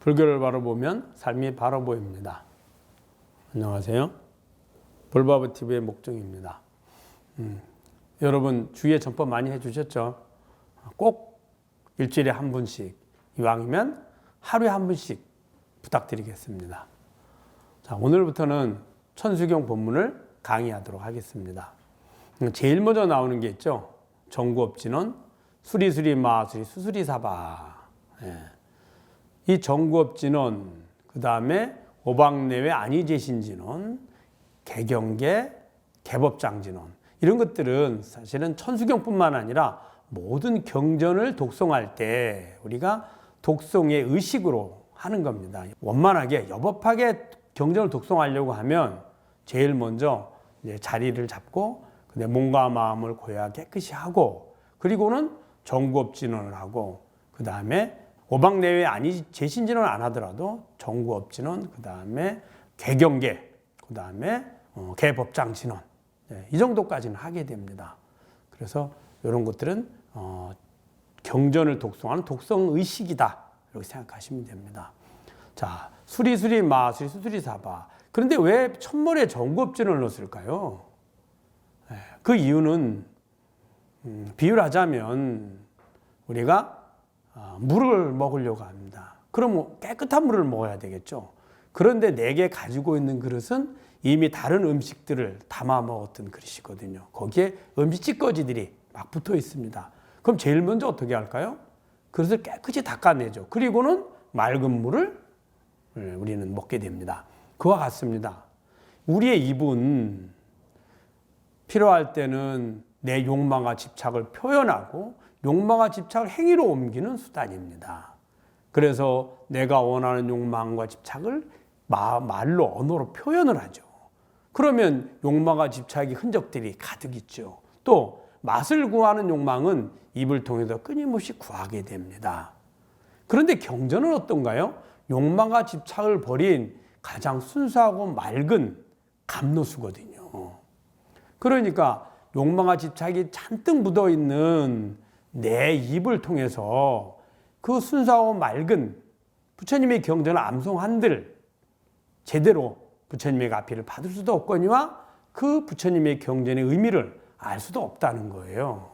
불교를 바라보면 삶이 바로 보입니다. 안녕하세요. 볼바브TV의 목종입니다. 여러분 주위에 전법 많이 해주셨죠? 꼭 일주일에 한 분씩, 이왕이면 하루에 한 분씩 부탁드리겠습니다. 자, 오늘부터는 천수경 본문을 강의하도록 하겠습니다. 제일 먼저 나오는 게 있죠. 정구업진원, 수리수리 마수리 수수리사바. 이 정구업진원, 그 다음에 오박내외 안이제신진원, 개경계, 개법장진원, 이런 것들은 사실은 천수경뿐만 아니라 모든 경전을 독송할 때 우리가 독송의 의식으로 하는 겁니다. 원만하게 여법하게 경전을 독송하려고 하면 제일 먼저 이제 자리를 잡고 몸과 마음을 고야 깨끗이 하고, 그리고는 정구업진원을 하고, 그 다음에 오박내외 안이제신진원 안 하더라도 정구업진원, 그 다음에 개경계, 그 다음에 개법장진원, 이 정도까지는 하게 됩니다. 그래서 이런 것들은 경전을 독송하는 독송의식이다, 이렇게 생각하시면 됩니다. 자, 수리수리 마수리 수수리사바. 그런데 왜 첫머리에 정구업진원을 넣었을까요? 그 이유는 비유를 하자면 우리가 물을 먹으려고 합니다. 그럼 깨끗한 물을 먹어야 되겠죠. 그런데 내게 가지고 있는 그릇은 이미 다른 음식들을 담아 먹었던 그릇이거든요. 거기에 음식 찌꺼기들이 막 붙어 있습니다. 그럼 제일 먼저 어떻게 할까요? 그릇을 깨끗이 닦아내죠. 그리고는 맑은 물을 우리는 먹게 됩니다. 그와 같습니다. 우리의 입은 필요할 때는 내 욕망과 집착을 표현하고 욕망과 집착을 행위로 옮기는 수단입니다. 그래서 내가 원하는 욕망과 집착을 말로, 언어로 표현을 하죠. 그러면 욕망과 집착의 흔적들이 가득 있죠. 또 맛을 구하는 욕망은 입을 통해서 끊임없이 구하게 됩니다. 그런데 경전은 어떤가요? 욕망과 집착을 버린 가장 순수하고 맑은 감노수거든요. 그러니까 욕망과 집착이 잔뜩 묻어있는 내 입을 통해서 그 순수하고 맑은 부처님의 경전을 암송한들 제대로 부처님의 가피를 받을 수도 없거니와 그 부처님의 경전의 의미를 알 수도 없다는 거예요.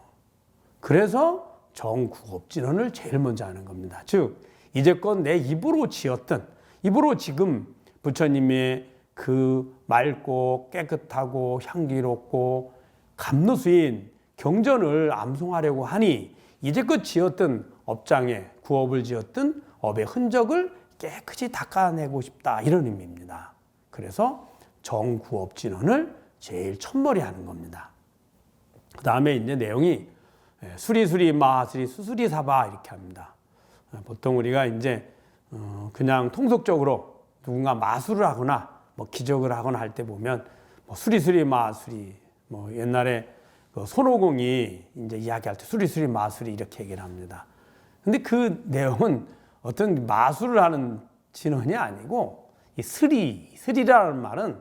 그래서 정구업진원을 제일 먼저 하는 겁니다. 즉 이제껏 내 입으로 지었던, 입으로 지금 부처님의 그 맑고 깨끗하고 향기롭고 감노수인 경전을 암송하려고 하니 이제껏 지었던 업장에, 구업을 지었던 업의 흔적을 깨끗이 닦아내고 싶다, 이런 의미입니다. 그래서 정구업진원을 제일 첫머리 하는 겁니다. 그 다음에 이제 내용이 수리수리 마수리 수수리사바 이렇게 합니다. 보통 우리가 이제 그냥 통속적으로 누군가 마술을 하거나 뭐 기적을 하거나 할 때 보면 뭐 수리수리 마수리, 뭐 옛날에 그 손오공이 이제 이야기할 때 수리수리 마수리 이렇게 얘기를 합니다. 근데 그 내용은 어떤 마술을 하는 진원이 아니고 이 스리라는 말은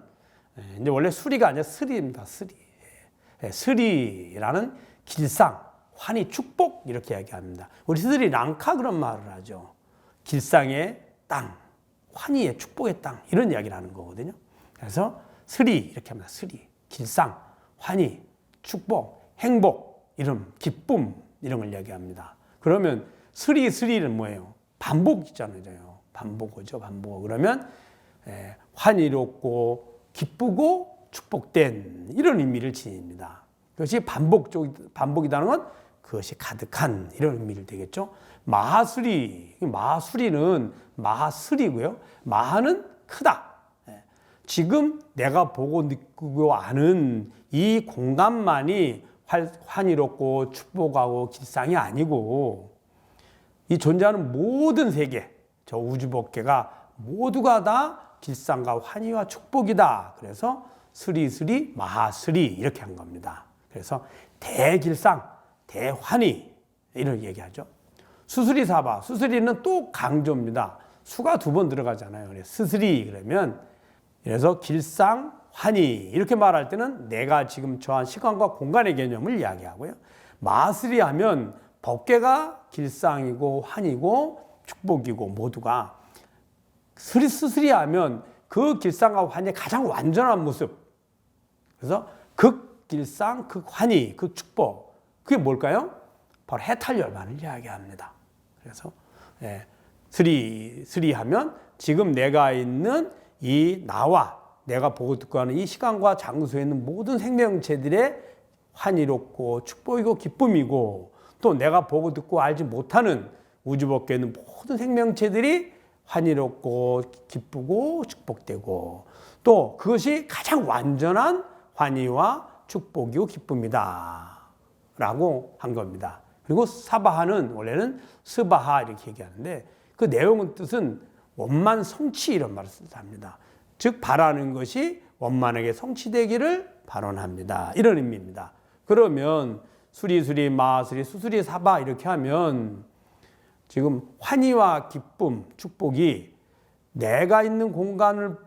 이제 원래 수리가 아니라 스리입니다. 스리라는 길상, 환희, 축복 이렇게 이야기합니다. 우리 스리랑카 그런 말을 하죠. 길상의 땅, 환희의 축복의 땅, 이런 이야기를 하는 거거든요. 그래서 스리 이렇게 합니다. 스리, 길상, 환희, 축복, 행복, 이런 기쁨, 이런 걸 이야기합니다. 그러면 스리는 뭐예요? 반복이잖아요. 반복어죠, 반복어. 그러면 환희롭고 기쁘고 축복된 이런 의미를 지닙니다. 그것이 반복이라는 건 그것이 가득한 이런 의미를 되겠죠. 마하수리는 마하스리고요. 마하는 크다. 지금 내가 보고 느끼고 아는 이 공간만이 환희롭고 축복하고 길상이 아니고 이 존재하는 모든 세계, 저 우주법계가 모두가 다 길상과 환희와 축복이다. 그래서 스리스리 마하스리 이렇게 한 겁니다. 그래서 대길상, 대환희 이런 얘기하죠. 수수리사바, 수수리는 또 강조입니다. 수가 2번 들어가잖아요. 그래서 스스리 그러면, 그래서 길상, 환희 이렇게 말할 때는 내가 지금 처한 시간과 공간의 개념을 이야기하고요. 마하스리 하면 법계가 길상이고 환희고 축복이고 모두가 스스리하면 그 길상과 환희의 가장 완전한 모습. 그래서 극길상, 극환희, 극축복. 그게 뭘까요? 바로 해탈열반을 이야기합니다. 그래서 스리하면 지금 내가 있는 이 나와 내가 보고 듣고 하는 이 시간과 장소에 있는 모든 생명체들의 환희롭고 축복이고 기쁨이고, 또 내가 보고 듣고 알지 못하는 우주 밖에 있는 모든 생명체들이 환희롭고 기쁘고 축복되고, 또 그것이 가장 완전한 환희와 축복이고 기쁨이다 라고 한 겁니다. 그리고 사바하는 원래는 스바하 이렇게 얘기하는데, 그 내용은 뜻은 원만 성취 이런 말을 합니다. 즉 바라는 것이 원만하게 성취되기를 발언합니다. 이런 의미입니다. 그러면 수리수리 마수리 수수리 사바 이렇게 하면 지금 환희와 기쁨, 축복이 내가 있는 공간을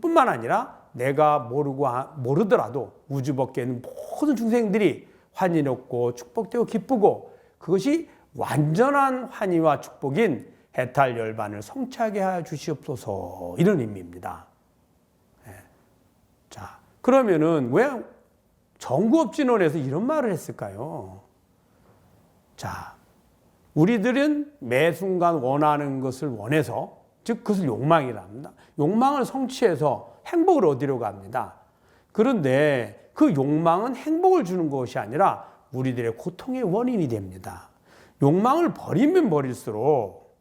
뿐만 아니라 내가 모르더라도 우주 밖에 있는 모든 중생들이 환희롭고 축복되고 기쁘고, 그것이 완전한 환희와 축복인 해탈열반을 성취하게 하여 주시옵소서, 이런 의미입니다. 자, 그러면은 왜 정구업진원에서 이런 말을 했을까요? 자, 우리들은 매 순간 원하는 것을 원해서, 즉 그것을 욕망이랍니다. 욕망을 성취해서 행복을 얻으려고 합니다. 그런데 그 욕망은 행복을 주는 것이 아니라 우리들의 고통의 원인이 됩니다. 욕망을 버리면 버릴수록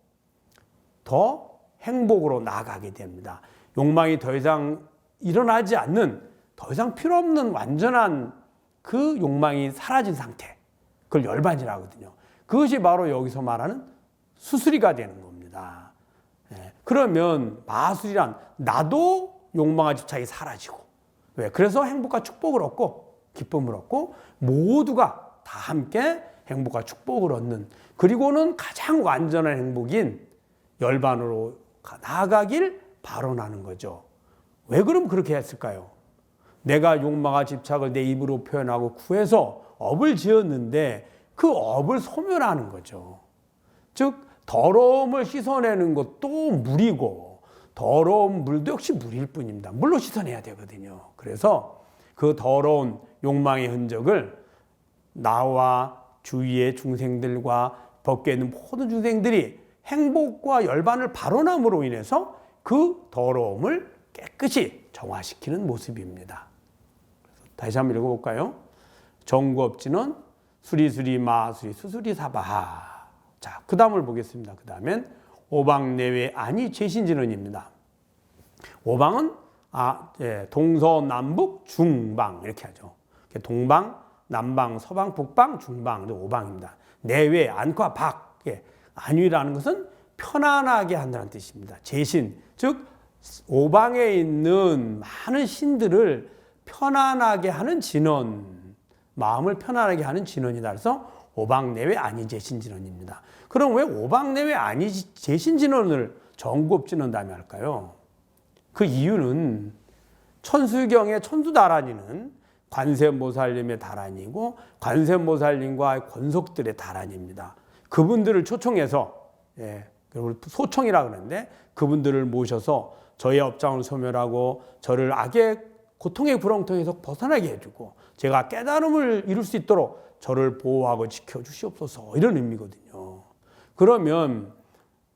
더 행복으로 나아가게 됩니다. 욕망이 더 이상 일어나지 않는, 더 이상 필요 없는 완전한 그 욕망이 사라진 상태, 그걸 열반이라고 하거든요. 그것이 바로 여기서 말하는 수수리가 되는 겁니다. 그러면 마술이란 나도 욕망과 집착이 사라지고, 왜? 그래서 행복과 축복을 얻고 기쁨을 얻고 모두가 다 함께 행복과 축복을 얻는, 그리고는 가장 완전한 행복인 열반으로 나아가길 발언하는 거죠. 왜 그럼 그렇게 했을까요? 내가 욕망과 집착을 내 입으로 표현하고 구해서 업을 지었는데 그 업을 소멸하는 거죠. 즉 더러움을 씻어내는 것도 물이고, 더러운 물도 역시 물일 뿐입니다. 물로 씻어내야 되거든요. 그래서 그 더러운 욕망의 흔적을 나와 주위의 중생들과 밖에 있는 모든 중생들이 행복과 열반을 발언함으로 인해서 그 더러움을 깨끗이 정화시키는 모습입니다. 다시 한번 읽어볼까요? 정구업진원 수리수리 마수리 수수리 사바하. 자, 그 다음을 보겠습니다. 그 다음엔 오방내외 아니 제신진원입니다. 오방은 동서남북 중방 이렇게 하죠. 동방, 남방, 서방, 북방, 중방, 오방입니다. 내외, 안과 박. 안위라는 것은 편안하게 한다는 뜻입니다. 제신, 즉 오방에 있는 많은 신들을 편안하게 하는 진원, 마음을 편안하게 하는 진원이다. 그래서 오방내외 아니제신진원입니다. 그럼 왜 오방내외 아니제신진원을 정구업진원 다음에 할까요? 그 이유는 천수경의 천수다란이는 관세음보살님의 다란이고 관세음보살님과 권속들의 다란이입니다. 그분들을 초청해서, 소청이라 그러는데 그분들을 모셔서 저의 업장을 소멸하고 저를 악의 고통의 구렁텅이에서 벗어나게 해주고 제가 깨달음을 이룰 수 있도록 저를 보호하고 지켜주시옵소서, 이런 의미거든요. 그러면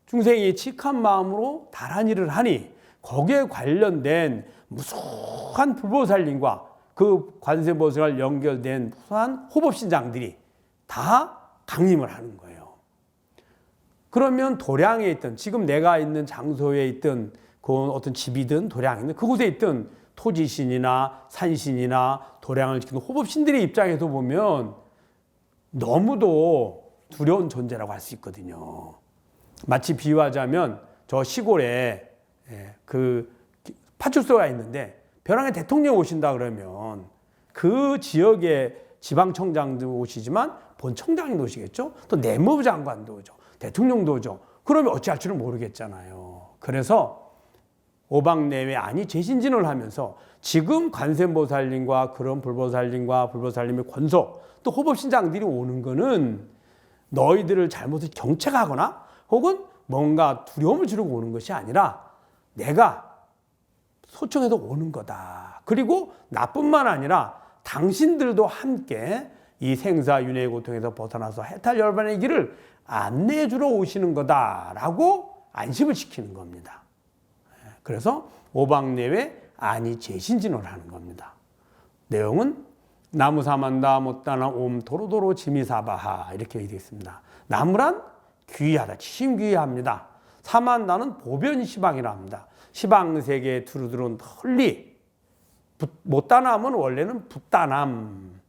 중생이 칙한 마음으로 다란이를 하니 거기에 관련된 무수한 불보살님과 그 관세보살 연결된 무수한 호법신장들이 다 강림을 하는 거예요. 그러면 도량에 있던, 지금 내가 있는 장소에 있던 그 어떤 집이든 도량에 있는 그곳에 있던 토지신이나 산신이나 도량을 지키는 호법신들의 입장에서 보면 너무도 두려운 존재라고 할 수 있거든요. 마치 비유하자면 저 시골에 그 파출소가 있는데 벼랑에 대통령 오신다 그러면 그 지역의 지방청장도 오시지만 본청장이 오시겠죠. 또 내무부 장관도 오죠. 대통령도 오죠. 그러면 어찌할 줄은 모르겠잖아요. 그래서 오방내외 아니 제신진을 하면서 지금 관세음보살님과 그런 불보살님과 불보살님의 권속 또 호법신장들이 오는 거는 너희들을 잘못을 경책하거나 혹은 뭔가 두려움을 주려고 오는 것이 아니라 내가 소청해서 오는 거다. 그리고 나뿐만 아니라 당신들도 함께 이 생사윤회의 고통에서 벗어나서 해탈열반의 길을 안내해 주러 오시는 거다라고 안심을 시키는 겁니다. 그래서 오방내외 아니 재신진을 하는 겁니다. 내용은 나무사만다 못다나 옴 도로도로 지미사바하 이렇게 되어 있습니다. 나무란 귀하다, 치심귀합니다. 사만다는 보변시방이라 합니다. 시방세계에 두루두루 널리 못다남은 원래는 붓다남.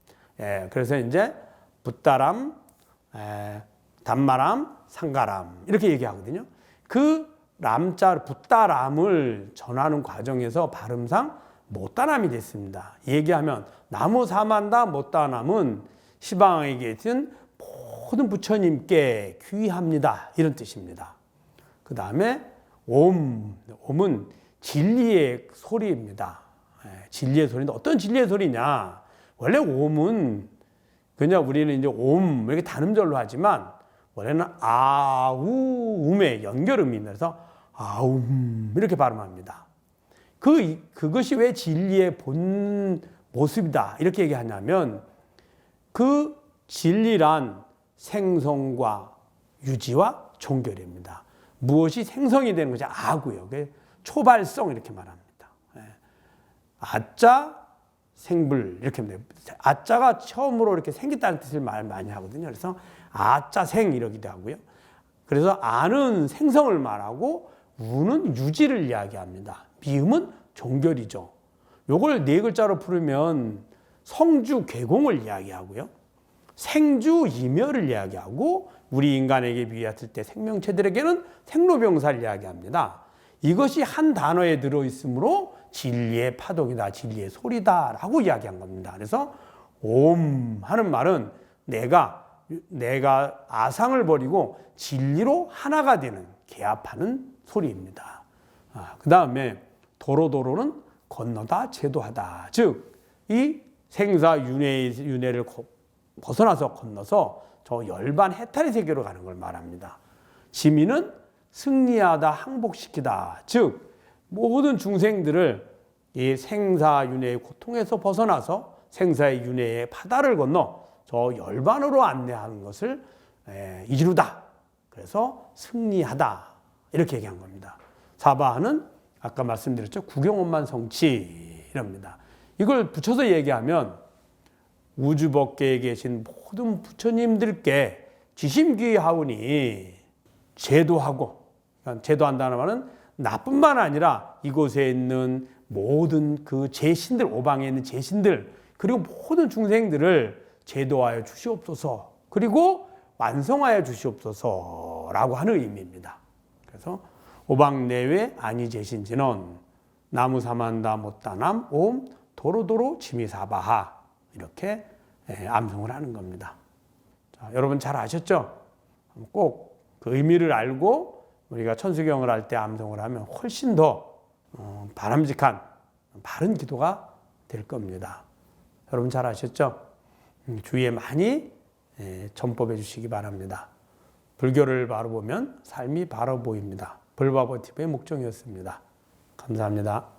그래서 이제 붓다람, 단마람, 상가람 이렇게 얘기하거든요. 그 람자 붓다람을 전하는 과정에서 발음상 못다남이 됐습니다. 얘기하면 나무 사만다 못다남은 시방에 계신 모든 부처님께 귀합니다. 이런 뜻입니다. 그 다음에 옴은 진리의 소리입니다. 진리의 소리인데 어떤 진리의 소리냐? 원래 옴은 그냥 우리는 이제 옴 이렇게 단음절로 하지만 원래는 아우음의 연결음입니다. 그래서 아움 이렇게 발음합니다. 그것이 왜 진리의 본 모습이다 이렇게 얘기하냐면 그 진리란 생성과 유지와 종결입니다. 무엇이 생성이 되는 것이 아고요. 초발성 이렇게 말합니다. 아자 생불 이렇게 합니다. 아자가 처음으로 이렇게 생겼다는 뜻을 많이 하거든요. 그래서 아자생 이러기도 하고요. 그래서 아는 생성을 말하고 우는 유지를 이야기합니다. 미음은 종결이죠. 요걸 네 글자로 풀으면 성주 괴공을 이야기하고요. 생주 이멸을 이야기하고 우리 인간에게 비유했을 때 생명체들에게는 생로병사를 이야기합니다. 이것이 한 단어에 들어있으므로 진리의 파동이다, 진리의 소리다라고 이야기한 겁니다. 그래서 옴 하는 말은 내가 아상을 버리고 진리로 하나가 되는 개합하는 소리입니다. 그 다음에 도로도로는 건너다, 제도하다. 즉 이 생사윤회를 벗어나서 건너서 저 열반 해탈의 세계로 가는 걸 말합니다. 지미는 승리하다, 항복시키다. 즉 모든 중생들을 이 생사윤회의 고통에서 벗어나서 생사의 윤회의 바다를 건너 저 열반으로 안내하는 것을 이루다. 그래서 승리하다. 이렇게 얘기한 겁니다. 사바하는 아까 말씀드렸죠. 구경원만 성취랍니다. 이걸 붙여서 얘기하면 우주법계에 계신 모든 부처님들께 지심귀하오니 제도하고, 제도한다는 말은 나뿐만 아니라 이곳에 있는 모든 그 제신들, 오방에 있는 제신들, 그리고 모든 중생들을 제도하여 주시옵소서, 그리고 완성하여 주시옵소서라고 하는 의미입니다. 그래서 오방 내외 아니 제신진언 나무사만다 못다남 옴 도로도로 지미사바하 이렇게 암송을 하는 겁니다. 자, 여러분 잘 아셨죠? 꼭 그 의미를 알고 우리가 천수경을 할 때 암송을 하면 훨씬 더 바람직한 바른 기도가 될 겁니다. 여러분 잘 아셨죠? 주위에 많이 전법해 주시기 바랍니다. 불교를 바로 보면 삶이 바로 보입니다. 불바보TV의 목종이었습니다. 감사합니다.